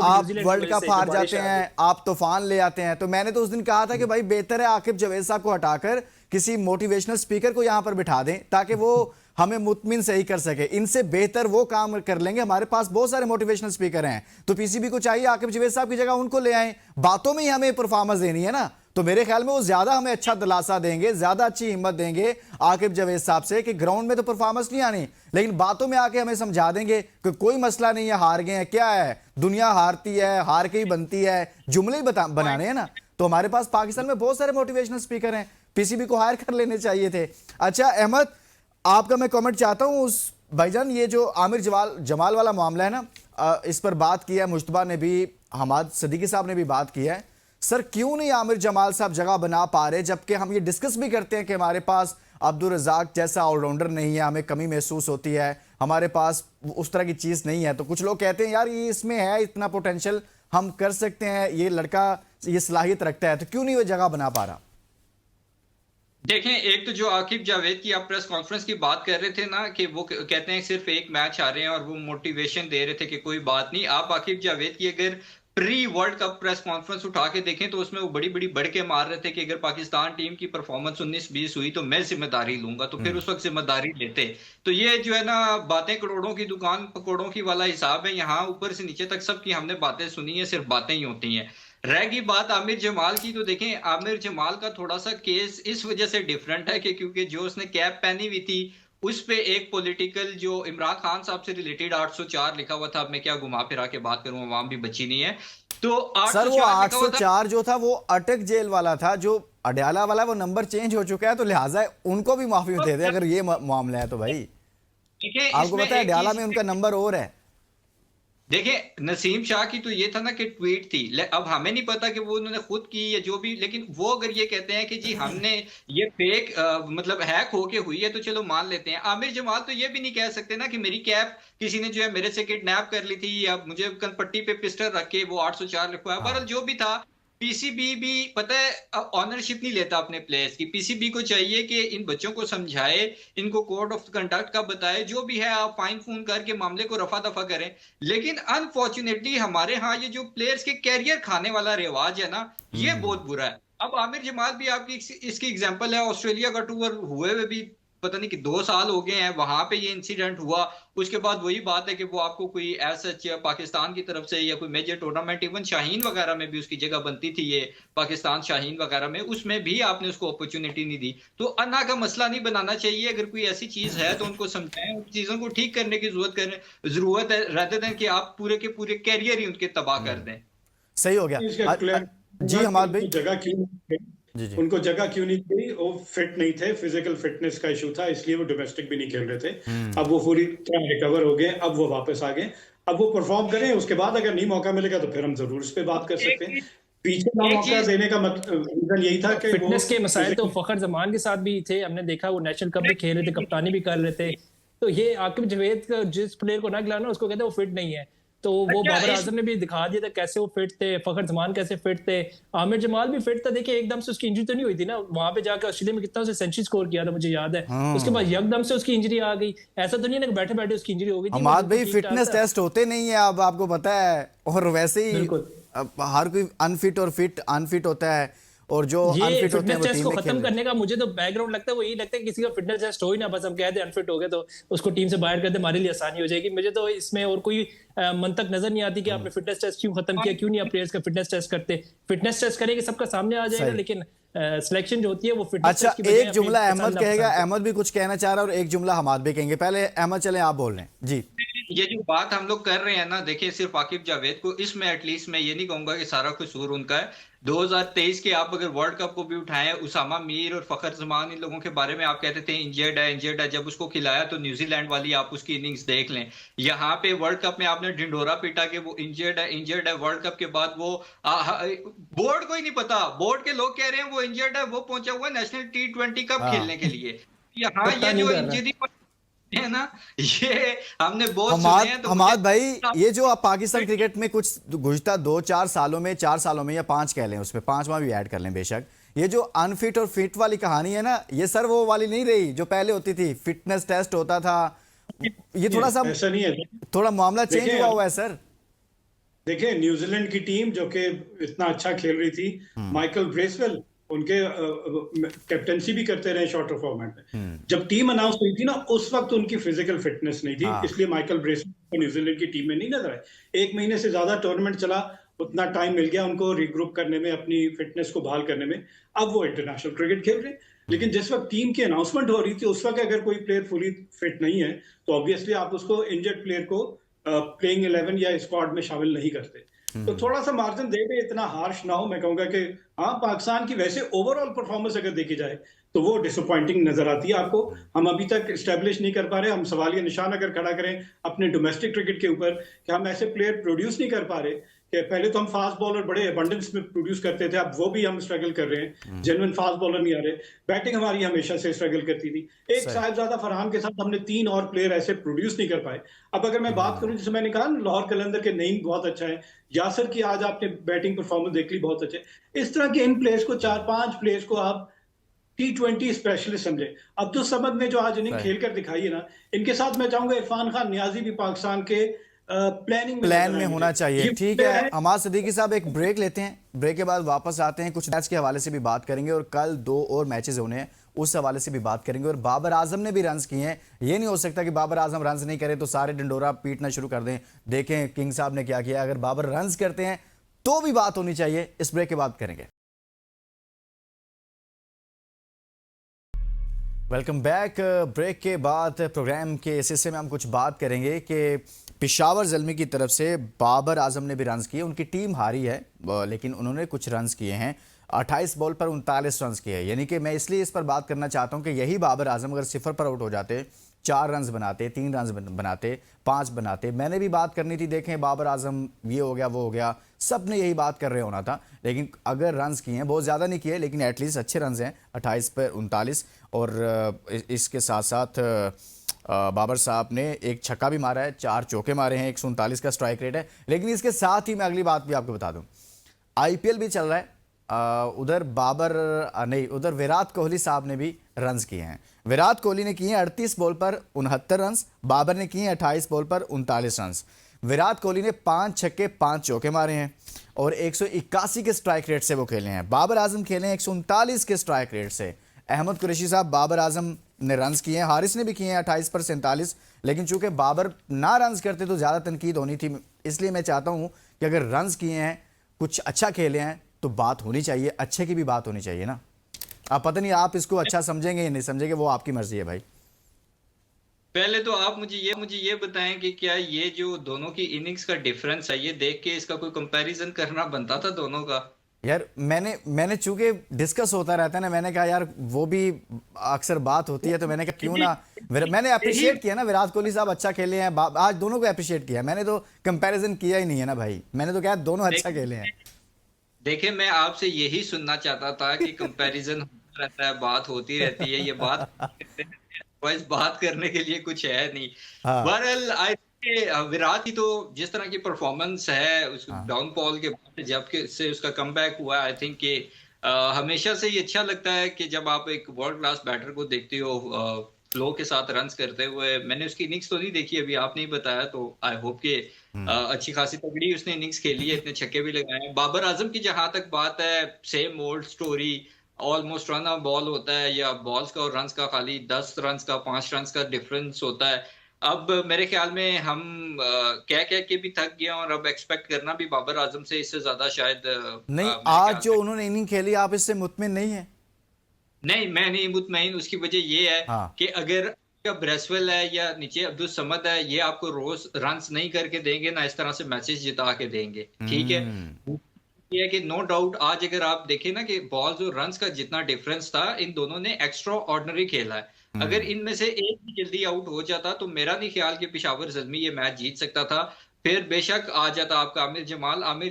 आप वर्ल्ड कप हार जाते हैं, आप तूफान ले आते हैं। तो मैंने तो उस दिन कहा था कि भाई बेहतर है आकिब जावेद साहब को हटाकर किसी मोटिवेशनल स्पीकर को यहां पर बिठा दें ताकि वो हमें मुतमिन सही कर सके। इनसे बेहतर वो काम कर लेंगे, हमारे पास बहुत सारे मोटिवेशनल स्पीकर हैं। तो पीसीबी को चाहिए आकिब जावेद साहब की जगह उनको ले आए, बातों में ही हमें परफॉर्मेंस देनी है ना। तो मेरे ख्याल में वो ज्यादा हमें अच्छा दिलासा देंगे, ज्यादा अच्छी हिम्मत देंगे आकिब जावेद साहब से कि ग्राउंड में तो परफॉर्मेंस नहीं आनी लेकिन बातों में आके हमें समझा देंगे कि कोई मसला नहीं है, हार गए हैं, क्या है दुनिया हारती है, हार के ही बनती है, जुमले ही बनाने हैं ना। तो हमारे पास पाकिस्तान में बहुत सारे मोटिवेशनल स्पीकर हैं, पीसीबी को हायर कर लेने चाहिए थे। अच्छा अहमद, आपका मैं कमेंट चाहता हूं उस भाईजान, ये जो आमिर जमाल वाला मामला है ना, इस पर बात की है, मुश्तबा ने भी, हमाद सदीकी साहब ने भी बात की है। सर क्यों नहीं आमिर जमाल साहब जगह बना पा रहे, जबकि हम ये डिस्कस भी करते हैं कि हमारे पास अब्दुल रज़ाक जैसा ऑलराउंडर नहीं है, हमें कमी महसूस होती है, हमारे पास उस तरह की चीज़ नहीं है। तो कुछ लोग कहते हैं यार ये इसमें है इतना पोटेंशियल, हम कर सकते हैं, ये लड़का ये सलाहियत रखता है, तो क्यों नहीं वो जगह बना पा रहा? देखें, एक तो जो आकिब जावेद की आप प्रेस कॉन्फ्रेंस की बात कर रहे थे ना कि वो कहते हैं सिर्फ एक मैच आ रहे हैं और वो मोटिवेशन दे रहे थे कि कोई बात नहीं। आप आकिब जावेद की अगर pre world cup press conference उठा के देखें तो उसमें वो बड़ी बड़ी बढ़ के मार रहे थे कि अगर पाकिस्तान टीम की परफॉर्मेंस 19-20 हुई तो मैं जिम्मेदारी लूंगा। तो फिर उस वक्त जिम्मेदारी लेते। तो ये जो है ना बातें करोड़ों की दुकान पकौड़ों की वाला हिसाब है। यहाँ ऊपर से नीचे तक सबकी हमने बातें सुनी है, सिर्फ बातें ही होती हैं। रह गई बात आमिर जमाल की, तो देखें आमिर जमाल का थोड़ा सा केस इस वजह से डिफरेंट है कि क्योंकि जो उसने कैप पहनी हुई थी उस पे एक पॉलिटिकल जो इमरान खान साहब से रिलेटेड 804 लिखा हुआ था। अब मैं क्या घुमा फिरा के बात करूं, अवाम भी बची नहीं है। तो 804 सर वो 804 जो था वो अटक जेल वाला था, जो अडयाला वाला वो नंबर चेंज हो चुका है, तो लिहाजा उनको भी माफी दे दे अगर ये मामला है तो भाई। आपको पता है अडयाला में उनका नंबर और है। देखिए नसीम शाह की तो ये था ना कि ट्वीट थी, अब हमें नहीं पता कि वो उन्होंने खुद की या जो भी, लेकिन वो अगर ये कहते हैं कि जी हमने ये फेक मतलब हैक होके हुई है तो चलो मान लेते हैं। आमिर जमाल तो ये भी नहीं कह सकते ना कि मेरी कैप किसी ने जो है मेरे से किडनैप कर ली थी या मुझे कनपट्टी पे पिस्टल रख के वो 804 लिखवा है। बहरहाल जो भी था, पीसीबी भी पता है ऑनरशिप नहीं लेता अपने प्लेयर्स की। पीसीबी को चाहिए कि इन बच्चों को समझाए, इनको कोड ऑफ कंडक्ट का बताए, जो भी है आप फाइन फून करके मामले को रफा दफा करें। लेकिन अनफॉर्चुनेटली हमारे यहाँ ये जो प्लेयर्स के कैरियर खाने वाला रिवाज है ना, ये बहुत बुरा है। अब आमिर जमाल भी आपकी इसकी एग्जांपल है। ऑस्ट्रेलिया का टूर हुए हुए भी पता नहीं कि 2 साल हो गए हैं, वहां पे ये इंसिडेंट हुआ। उसके बाद वही बात है कि वो आपको कोई सच पाकिस्तान की तरफ से या कोई मेजर टूर्नामेंट, इवन शाहीन वगैरह में भी उसकी जगह बनती थी, ये पाकिस्तान शाहीन वगैरह में, उसमें भी आपने उसको अपॉर्चुनिटी नहीं दी। तो अन्ना का मसला नहीं बनाना चाहिए। अगर कोई ऐसी चीज है तो उनको समझाएं, उन चीजों को ठीक करने की जरूरत है, रहते दें कि आप पूरे के पूरे कैरियर ही उनके तबाह कर दें। सही हो गया। जी हमाद भाई, जगह क्यों जी जी, उनको जगह क्यों नहीं दी? वो फिट नहीं थे, फिजिकल फिटनेस का इशू था, इसलिए वो डोमेस्टिक भी नहीं खेल रहे थे। अब वो पूरी तरह रिकवर हो गए, अब वो वापस आ गए। अब वो परफॉर्म करें, उसके बाद अगर नहीं मौका मिलेगा तो फिर हम जरूर इस पे बात कर सकते हैं। पीछे का मौका देने का रीजन यही था कि फिटनेस के मसाइल तो फखर जमान के साथ भी थे। हमने देखा वो नेशनल कप भी खेल रहे थे, कप्तानी भी कर रहे थे। तो ये आकिब जावेद जिस प्लेयर को ना खिलाना उसको कहते हैं वो फिट नहीं है। तो वो बाबर आजम ने भी दिखा दिया था कैसे वो फिट थे, फखर जमान कैसे फिट थे, आमिर जमाल भी फिट था। देखिए एकदम से उसकी इंजरी तो नहीं हुई थी ना, वहां पे जाकर ऑस्ट्रेलिया में कितना उसे सेंचुरी स्कोर किया था, मुझे याद है। उसके बाद एकदम से उसकी इंजरी आ गई। ऐसा तो नहीं है ना बैठे बैठे उसकी इंजरी हो गई थी। हमाद भाई फिटनेस टेस्ट होते नहीं है, अब आपको पता है। और वैसे ही हर कोई अनफिट और फिट अनफिट होता है, और जो अनफिट होते हैं वो टीम को में खत्म करने का मुझे तो बैकग्राउंड लगता है वो यही लगता है कि किसी का फिटनेस टेस्ट हो ही ना, बस हम कहते हैं अनफिट हो गए तो उसको टीम से बाहर कर दे, हमारे लिए आसानी हो जाएगी। मुझे तो इसमें और कोई मंतक नजर नहीं आती कि आपने फिटनेस टेस्ट क्यों खत्म किया, क्यों नहीं आप प्लेयर्स का फिटनेस टेस्ट करते। फिटनेस टेस्ट करेंगे सबका सामने आ जाएगा, लेकिन सिलेक्शन जो होती है वो फिटनेस अच्छा, एक जुमला अहमद कहेगा, अहमद भी कुछ कहना चाह रहा है, और एक जुमला हमाद भी कहेंगे। पहले अहमद चले, आप बोल रहे हैं जी। ये जो बात हम लोग कर रहे हैं ना, देखिए सिर्फ आकिब जावेद को इसमें एटलीस्ट मैं ये नहीं कहूंगा कि सारा कसूर उनका है। 2023 के आप अगर वर्ल्ड कप को भी उठाएं, उसामा मीर और फखर जमान, इन लोगों के बारे में आप कहते थे इंजर्ड है इंजर्ड है। जब उसको खिलाया तो न्यूजीलैंड वाली आप उसकी इनिंग्स देख लें। यहाँ पे वर्ल्ड कप में आपने ढिंडोरा पीटा के वो इंजर्ड है वर्ल्ड कप के बाद वो बोर्ड को ही नहीं पता, बोर्ड के लोग कह रहे हैं वो इंजर्ड है, वो पहुंचा हुआ नेशनल T20 कप खेलने के लिए। यहाँ ये जो इंजरी है ना, ये हमने बहुत सुने हैं। तो हमाद भाई, ये जो आप पाकिस्तान क्रिकेट में कुछ गुज़श्ता 2-4 सालों में, 4 सालों में या 5 कह लें, उसमें 5वां भी ऐड कर लें बेशक, ये जो अनफिट और फिट वाली कहानी है ना, ये सर वो वाली नहीं रही जो पहले होती थी। फिटनेस टेस्ट होता था, ये थोड़ा सा ऐसा नहीं है, थोड़ा मामला चेंज हुआ है सर। देखिए न्यूजीलैंड की टीम जो कि इतना अच्छा खेल रही थी, माइकल ब्रेसवेल उनके कैप्टनसी भी करते रहे शॉर्टर फॉर्मेट में। जब टीम अनाउंस हुई थी ना, उस वक्त उनकी फिजिकल फिटनेस नहीं थी, इसलिए माइकल ब्रेसवेल न्यूजीलैंड की टीम में नहीं नजर आए। 1 महीने से ज्यादा टूर्नामेंट चला, उतना टाइम मिल गया उनको रिग्रुप करने में, अपनी फिटनेस को बहाल करने में। अब वो इंटरनेशनल क्रिकेट खेल रहे हैं। लेकिन जिस वक्त टीम की अनाउंसमेंट हो रही थी, उस वक्त अगर कोई प्लेयर फुली फिट नहीं है तो ऑब्वियसली आप उसको इंजर्ड प्लेयर को प्लेइंग 11 या स्क्वाड में शामिल नहीं करते। तो थोड़ा सा मार्जिन दे दे, इतना हार्श ना हो। मैं कहूंगा कि हाँ, पाकिस्तान की वैसे ओवरऑल परफॉर्मेंस अगर देखी जाए तो वो डिसअपॉइंटिंग नजर आती है आपको। हम अभी तक स्टैब्लिश नहीं कर पा रहे। हम सवालिया निशान अगर खड़ा करें अपने डोमेस्टिक क्रिकेट के ऊपर कि हम ऐसे प्लेयर प्रोड्यूस नहीं कर पा रहे कि पहले तो हम फास्ट बॉलर बड़े एबंडेंस में प्रोड्यूस करते थे, अब वो भी हम स्ट्रगल कर रहे हैं। जेन्युइन फास्ट बॉलर नहीं आ रहे। बैटिंग हमारी हमेशा से स्ट्रगल करती थी। एक साहिबजादा फरहान के साथ हमने 3 और प्लेयर ऐसे प्रोड्यूस नहीं कर पाए। अब अगर मैं बात करूं, जैसे मैंने कहा लाहौर कलंदर के नईम बहुत अच्छा है, यासर की आज आपने बैटिंग परफॉर्मेंस देख ली, बहुत अच्छे। इस तरह के इन प्लेयर्स को 4-5 प्लेयर्स को आप T20 स्पेशलिस्ट समझे। अब्दुल समद ने जो आज इनिंग खेल कर दिखाई है ना, इनके साथ मैं चाहूंगा इरफान खान नियाजी भी पाकिस्तान के प्लान में होना चाहिए। ठीक है हमाद सिद्दीकी साहब, एक ब्रेक लेते हैं, ब्रेक के बाद वापस आते हैं, कुछ मैच के हवाले से भी बात करेंगे, और कल 2 और मैचेस होने हैं उस हवाले से भी बात करेंगे। और बाबर आजम ने भी रन्स किए हैं, ये नहीं हो सकता कि बाबर आजम रन्स नहीं करे तो सारे डंडोरा पीटना शुरू कर दें। देखें किंग साहब ने क्या किया, अगर बाबर रन्स करते हैं तो भी बात होनी चाहिए। इस ब्रेक के बाद करेंगे। Welcome back. ब्रेक के बाद प्रोग्राम के इस हिस्से में हम कुछ बात करेंगे कि पेशावर ज़ल्मी की तरफ से बाबर आजम ने भी रन्स किए। उनकी टीम हारी है लेकिन उन्होंने कुछ रन्स किए हैं, 28 बॉल पर 39 रन्स किए हैं। यानी कि मैं इसलिए इस पर बात करना चाहता हूं कि यही बाबर आजम अगर 0 पर आउट हो जाते, 4 रन्स बनाते, 3 रन्स बनाते, 5 बनाते, मैंने भी बात करनी थी, देखें बाबर आजम ये हो गया वो हो गया, सब ने यही बात कर रहे होना था। लेकिन अगर रन्स किए हैं, बहुत ज़्यादा नहीं किए लेकिन एटलीस्ट अच्छे रन्स हैं, 28 पर 39। और इसके साथ साथ बाबर साहब ने एक छक्का भी मारा है, 4 चौके मारे हैं, 139 का स्ट्राइक रेट है। लेकिन इसके साथ ही मैं अगली बात भी आपको बता दूं, IPL भी चल रहा है उधर बाबर नहीं, उधर विराट कोहली साहब ने भी रन्स किए हैं। विराट कोहली ने किए 38 बॉल पर 69 रन्स, बाबर ने किए 28 बॉल पर 39 रन्स। विराट कोहली ने 5 छक्के 5 चौके मारे हैं और 181 के स्ट्राइक रेट से वो खेले हैं। बाबर आजम खेले हैं 139 के स्ट्राइक रेट से। अहमद कुरैशी साहब, बाबर आजम ने रन्स किए हैं, हारिस ने भी किए हैं 28 पर 47, लेकिन चूंकि बाबर ना रन्स करते तो ज़्यादा तनकीद होनी थी, इसलिए मैं चाहता हूँ कि अगर रन्स किए हैं, कुछ अच्छा खेले हैं तो बात होनी चाहिए, अच्छे की भी बात होनी चाहिए ना। आप पता नहीं आप इसको अच्छा समझेंगे या नहीं समझेंगे, वो आपकी मर्जी है भाई। पहले तो आप मुझे ये बताएं कि क्या ये जो दोनों की इनिंग्स का डिफरेंस है, ये देख के इसका कोई कंपैरिजन करना बनता था दोनों का? यार मैंने चूंकि डिस्कस होता रहता है ना, मैंने कहा यार वो भी अक्सर बात होती है, तो मैंने कहा क्यों ना, मैंने अप्रिशिएट किया ना, विराट कोहली साहब अच्छा खेले हैं, आज दोनों को अप्रिशिएट किया। मैंने तो कंपैरिजन किया ही नहीं है ना भाई, मैंने तो कहा दोनों अच्छा खेले हैं। देखिए, मैं आपसे यही सुनना चाहता था कि कंपैरिजन होता रहता है, बात होती रहती है, ये बात बस बात करने के लिए कुछ है नहीं। हाँ बहरहाल आई विराट की तो जिस तरह की परफॉर्मेंस है उस हाँ डाउनफॉल के बाद जब से उसका कमबैक हुआ, आई थिंक कि हमेशा से ही अच्छा लगता है कि जब आप एक वर्ल्ड क्लास बैटर को देखते हो फ्लो के साथ रन्स करते हुए। मैंने उसकी इनिंग्स तो नहीं देखी अभी, आपने ही बताया, तो आई होप कि अच्छी खासी तगड़ी उसने इनिंग्स खेली है, इतने छक्के भी लगाए हैं। बाबर आजम की जहां तक बात है, same old story, almost run of ball होता है या बॉल्स का और रन्स का खाली 10 रन्स का 5 रन्स का डिफरेंस होता है। अब मेरे ख्याल में हम कह कह के भी थक गए और अब एक्सपेक्ट करना भी बाबर आजम से इससे ज्यादा शायद नहीं, मेरे आज ख्याल जो में उन्होंने इनिंग खेली आप इससे मुतमिन नहीं है? नहीं, मैं नहीं मुतमईन। उसकी वजह ये है हाँ कि अगर ब्रेसवेल है या नीचे अब्दुल समद है, ये आपको रोज रन्स नहीं करके देंगे ना, इस तरह से मैचेस जिता के देंगे, ठीक है। ये है कि नो डाउट आज अगर आप देखें ना कि बॉल्स और रन्स का जितना डिफरेंस था, इन दोनों ने एक्स्ट्रा ऑर्डिनरी खेला है। अगर इनमें से एक भी जल्दी आउट हो जाता तो मेरा नहीं ख्याल कि पेशावर ज़ल्मी ये मैच जीत सकता था। फिर बेशक आ जाता आपका आमिर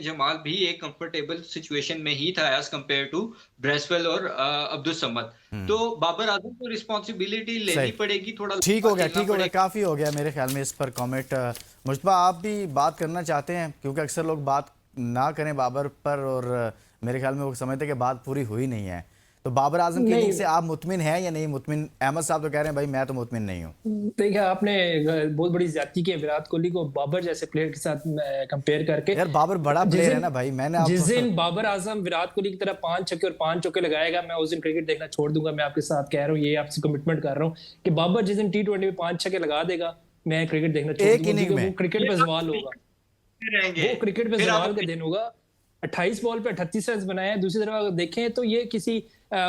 जमाल भी एक कंफर्टेबल सिचुएशन में ही था एज कंपेयर टू ब्रेसवेल और अब्दुल समद। तो बाबर आजम को रिस्पॉन्सिबिलिटी लेनी सही, पड़ेगी, थोड़ा ठीक हो गया, खेलना ठीक हो गया, पड़ेगा। काफ़ी हो गया मेरे ख्याल में इस पर कमेंट। मुश्तबा आप भी बात करना चाहते हैं, क्योंकि अक्सर लोग बात ना करें बाबर पर, और मेरे ख्याल में वो समझते हैं कि बात पूरी हुई नहीं है। तो बाबर आजम की इनिंग से आप मुतमिन हैं या नहीं मुतमिन? अहमद साहब तो कह रहे हैं भाई मैं तो मुतमिन नहीं हूँ। देखिए, आपने बहुत बड़ी ज्यादती की है विराट कोहली को बाबर जैसे प्लेयर के साथ कंपेयर करके। यार बाबर बड़ा प्लेयर है ना भाई, मैंने जिस आपको दिन बाबर आजम विराट कोहली की तरह 5 छक्के और 5 चौके लगाएगा, मैं उस दिन क्रिकेट देखना छोड़ दूंगा। मैं आपके साथ कह रहा हूँ, ये आपसे कमिटमेंट कर रहा हूँ कि बाबर जिस दिन T20 में 5 छक्के लगा देगा, मैं क्रिकेट देखना छोड़ एक दूंगा, इनिंग क्योंकि में। वो क्रिकेट पे सवाल होगा, रहेंगे वो क्रिकेट पे फिर सवाल आप का दिन होगा। 28 बॉल पे 38 रन बनाए हैं। दूसरी तरफ अगर देखें तो ये किसी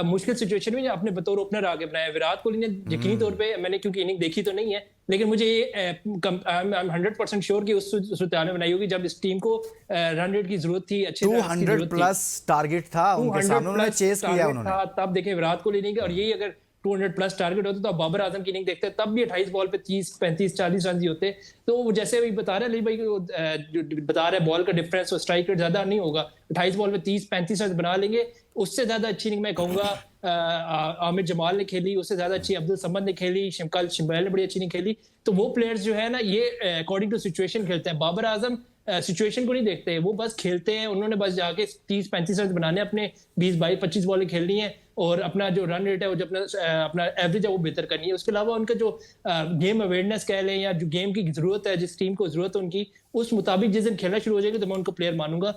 मुश्किल सिचुएशन में आपने बतौर ओपनर आगे बनाया। विराट कोहली ने यकीनी तौर पे, मैंने क्योंकि इनिंग देखी तो नहीं है, लेकिन मुझे ये 100% श्योर कि उस सूरत-ए-हाल में बनाई होगी जब इस टीम को रन रेट की जरूरत थी, अच्छे रन की 200 जरूरत थी। प्लस टारगेट था उनके 200 सामने, उन्होंने प्लस चेस किया टारगेट उन्होंने। था, तब देखें विराट कोहली नहीं, और यही अगर 200 प्लस टारगेट होता तो आप बाबर आजम की इनिंग देखते, तब भी 28 बॉल पे 30 35 40 रन ही होते। तो वो जैसे अभी बता रहे अली भाई, जो बता रहे बॉल का डिफरेंस और स्ट्राइक रेट ज्यादा नहीं होगा, 28 बॉल पे 30 35 रन बना लेंगे। उससे ज्यादा अच्छी इनिंग मैं कहूंगा आमिर जमाल ने खेली, उससे ज्यादा अच्छी अब्दुल समद ने खेली, कल शिमैल ने बड़ी अच्छी इनिंग खेली। तो वो प्लेयर्स जो है ना, ये अकॉर्डिंग टू सिचुएशन खेलते हैं। बाबर आजम सिचुएशन को नहीं देखते, वो बस खेलते हैं। उन्होंने बस जाके 30 35 रन बनाने, अपने 20 22 25 बॉलें खेलनी है और अपना जो रन रेट है, वो जो अपना एवरेज है वो बेहतर करनी है। उसके अलावा उनका जो गेम अवेयरनेस कह लें, या जो गेम की जरूरत है, जिस टीम को जरूरत है उनकी, उस मुताबिक जिस दिन खेलना शुरू हो जाएगी तो मैं उनको प्लेयर मानूंगा।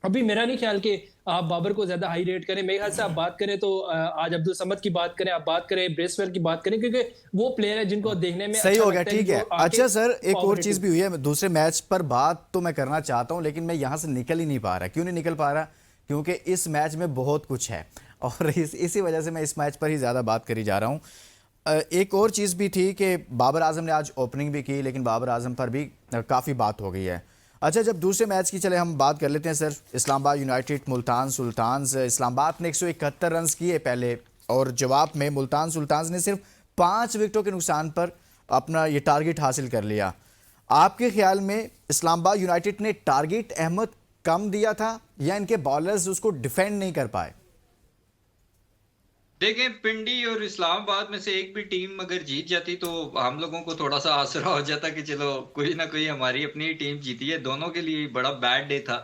अभी मेरा नहीं ख्याल कि आप बाबर को ज्यादा हाई रेट करें। मेरे ख्याल से आप बात करें तो आज अब्दुल समद की बात करें, आप बात करें ब्रेसवेल की बात करें, क्योंकि वो प्लेयर है जिनको देखने में सही अच्छा हो गया, लगता है, ठीक है। जो आके अच्छा सर, एक और cooperative- चीज भी हुई है, दूसरे मैच पर बात तो मैं करना चाहता हूं, लेकिन मैं यहां से निकल ही नहीं पा रहा। क्यों नहीं निकल पा रहा? क्योंकि इस मैच में बहुत कुछ है और इसी वजह से मैं इस मैच पर ही ज्यादा बात करी जा रहा हूं। एक और चीज भी थी कि बाबर आजम ने आज ओपनिंग भी की, लेकिन बाबर आजम पर भी काफी बात हो गई है। अच्छा, जब दूसरे मैच की चले हम बात कर लेते हैं sir, Islamabad United Multan Sultans. Islamabad ने 171 रन किए पहले, और जवाब में मुल्तान सुल्तान्स ने सिर्फ 5 विकेटों के नुकसान पर अपना ये टारगेट हासिल कर लिया। आपके ख्याल में इस्लामाबाद यूनाइटेड ने टारगेट अहमद कम दिया था या इनके बॉलर्स उसको डिफेंड नहीं कर पाए? देखें, पिंडी और इस्लामाबाद में से एक भी टीम अगर जीत जाती तो हम लोगों को थोड़ा सा आसरा हो जाता कि चलो कोई ना कोई हमारी अपनी टीम जीती है। दोनों के लिए बड़ा बैड डे था।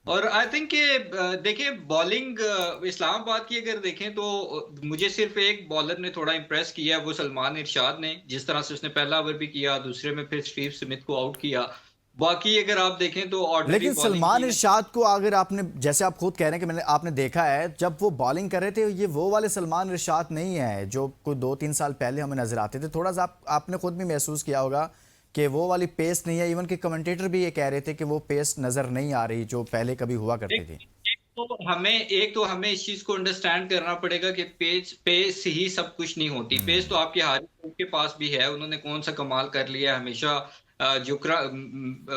और आई थिंक कि देखिए बॉलिंग इस्लामाबाद की अगर देखें तो मुझे सिर्फ एक बॉलर ने थोड़ा इंप्रेस किया, वो सलमान इरशाद ने, जिस तरह से उसने पहला ओवर भी किया, दूसरे में फिर स्टीव स्मिथ को आउट किया। बाकी अगर आप देखें तो ऑर्डिनरी लेकिन बॉलिंग सलमान की। इरशाद को अगर आपने, जैसे आप खुद कह रहे हैं कि मैंने आपने देखा है जब वो बॉलिंग कर रहे थे, ये वो वाले सलमान इरशाद नहीं है जो कोई 2-3 साल पहले हमें नजर आते थे। थोड़ा सा आपने खुद भी महसूस किया होगा कि वो वाली पेस नहीं है। इवन कि कमेंटेटर भी ये कह रहे थे कि वो पेस नजर नहीं आ रही जो पहले कभी हुआ करती थी। एक तो हमें इस चीज को अंडरस्टैंड करना पड़ेगा कि पेस ही सब कुछ नहीं होती। पेस तो आपके हारिस के पास भी है, उन्होंने कौन सा कमाल कर लिया है, हमेशा जो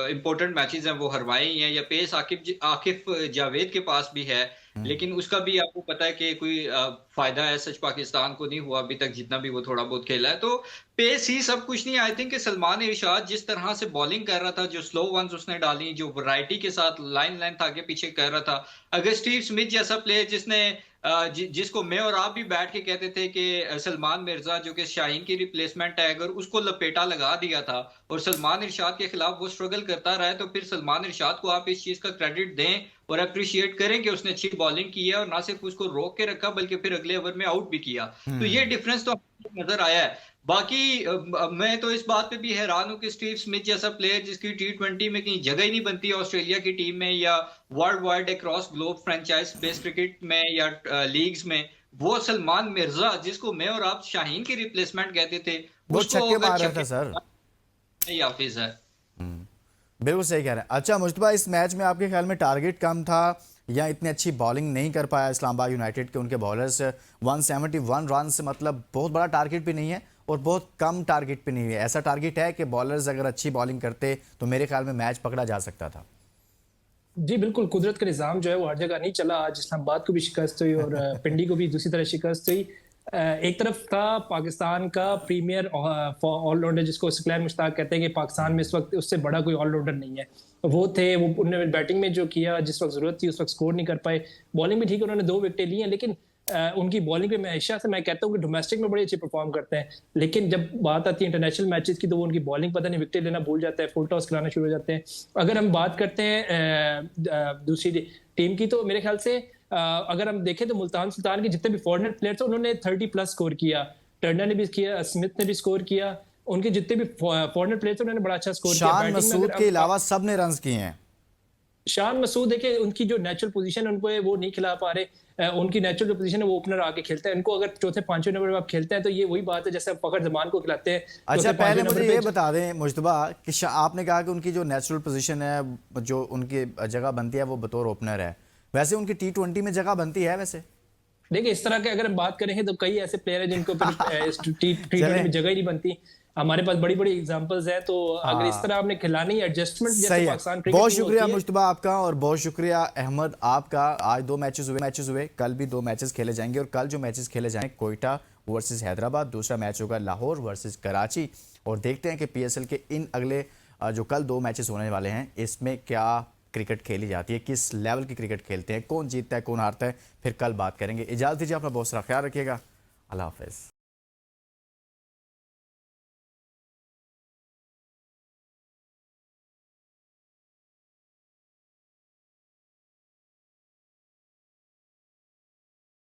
इंपॉर्टेंट मैचेस हैं वो हरवाए ही हैं। या पेस आकिफ जावेद के पास भी है, लेकिन उसका भी आपको पता है कि कोई फायदा है सच पाकिस्तान को नहीं हुआ अभी तक, जितना भी वो थोड़ा बहुत खेला है। तो पेस ही सब कुछ नहीं। आई थिंक कि सलमान इरशाद जिस तरह से बॉलिंग कर रहा था, जो स्लो वंस उसने डाली, जो वैरायटी के साथ लाइन लेंथ आगे पीछे कर रहा था, अगर स्टीव स्मिथ जैसा प्लेयर जिसने जिसको मैं और आप भी बैठ के कहते थे कि सलमान मिर्जा जो कि शाहीन की रिप्लेसमेंट है, अगर उसको लपेटा लगा दिया था और सलमान इरशाद के खिलाफ वो स्ट्रगल करता रहा है, तो फिर सलमान इरशाद को आप इस चीज का क्रेडिट दें और अप्रिशिएट करें कि उसने अच्छी बॉलिंग की है और ना सिर्फ उसको रोक के रखा बल्कि फिर अगले ओवर में आउट भी किया। तो ये डिफरेंस तो नजर आया है। बाकी मैं तो इस बात पे भी हैरान हूं कि स्टीव स्मिथ जैसा प्लेयर जिसकी T20 में कहीं जगह ही नहीं बनती है ऑस्ट्रेलिया की टीम में या world wide across globe franchise based cricket में या लीग्स में, वो सलमान मिर्जा जिसको मैं और आप शाहीन की रिप्लेसमेंट कहते थे, वो उसको छक्के अगर मार रहा था छक्के सर। नहीं हाफिज है। बिल्कुल सही कह रहे हैं। अच्छा मुश्तबा, इस मैच में आपके ख्याल में टारगेट कम था या इतनी अच्छी बॉलिंग नहीं कर पाया इस्लामाबाद यूनाइटेड के उनके बॉलर्स? 171 रन से मतलब बहुत बड़ा टारगेट भी नहीं है और बहुत कम टारगेट भी नहीं है। ऐसा टारगेट है कि बॉलर्स अगर अच्छी बॉलिंग करते तो मेरे ख्याल में मैच पकड़ा जा सकता था। जी बिल्कुल, कुदरत का निज़ाम जो है वो हर जगह नहीं चला। आज इस्लामाबाद को भी शिकस्त हुई और पिंडी को भी दूसरी तरह शिकस्त हुई। एक तरफ था पाकिस्तान का प्रीमियर ऑलराउंडर जिसको सकलैन मुश्ताक कहते हैं कि पाकिस्तान में इस वक्त उससे बड़ा कोई ऑलराउंडर नहीं है। वो थे, वो उन्होंने बैटिंग में जो किया, जिस वक्त जरूरत थी उस वक्त स्कोर नहीं कर पाए। बॉलिंग भी ठीक, उन्होंने 2 विकेटें ली हैं, लेकिन उनकी बॉलिंग पे मैं हमेशा से मैं कहता हूँ कि डोमेस्टिक में बड़ी अच्छी परफॉर्म करते हैं, लेकिन जब बात आती है इंटरनेशनल मैचेस की तो वो उनकी बॉलिंग पता नहीं विकेट लेना भूल जाता है, फुल टॉस कराना शुरू हो जाते हैं। अगर हम बात करते हैं दूसरी टीम की, तो मेरे ख्याल से अगर हम देखें तो मुल्तान सुल्तान के जितने भी फॉरेनर प्लेयर्स हैं उन्होंने 30+ स्कोर किया। टर्नर ने भी किया, स्मिथ ने भी स्कोर किया, उनके जितने भी फॉरेनर प्लेयर्स उन्होंने बड़ा अच्छा स्कोर किया। शान मसूद के अलावा सब ने रन किए हैं। शान मसूद देखिए, उनकी जो नेचुरल पोजीशन है उनको वो नहीं खिला पा रहे। उनकी नेचुरल जो पोजीशन है वो ओपनर आके खेलते हैं। इनको अगर चौथे पांचवें नंबर पे आप खेलते हैं तो ये वही बात है जैसे आप फखर जमान को खिलाते हैं। अच्छा पहले मुझे ये बता दें मुश्तबा कि आपने कहा कि उनकी जो नेचुरल पोजीशन है, जो उनकी जगह बनती है वो बतौर ओपनर है, वैसे उनकी T20 में जगह बनती है? वैसे देखिए इस तरह के अगर हम बात करेंगे तो कई ऐसे प्लेयर हैं जिनको T20 में जगह ही नहीं बनती। हमारे पास बड़ी बड़ी एग्जांपल्स है। तो अगर इस तरह आपने खिलानी एडजस्टमेंट जैसे पाकिस्तान क्रिकेट, बहुत शुक्रिया मुश्तबा आपका और बहुत शुक्रिया अहमद आपका। आज 2 मैचेस हुए, कल भी 2 मैचेस खेले जाएंगे और कल जो मैचेस खेले जाएंगे कोयटा वर्सेस हैदराबाद, दूसरा मैच होगा लाहौर वर्सेस कराची। और देखते हैं कि PSL के इन अगले जो कल 2 मैचेस होने वाले हैं इसमें क्या क्रिकेट खेली जाती है, किस लेवल की क्रिकेट खेलते हैं, कौन जीतता है कौन हारता है, फिर कल बात करेंगे। इजाज़त दीजिए, अपना बहुत सारा ख्याल रखिएगा। अल्लाह हाफिज़।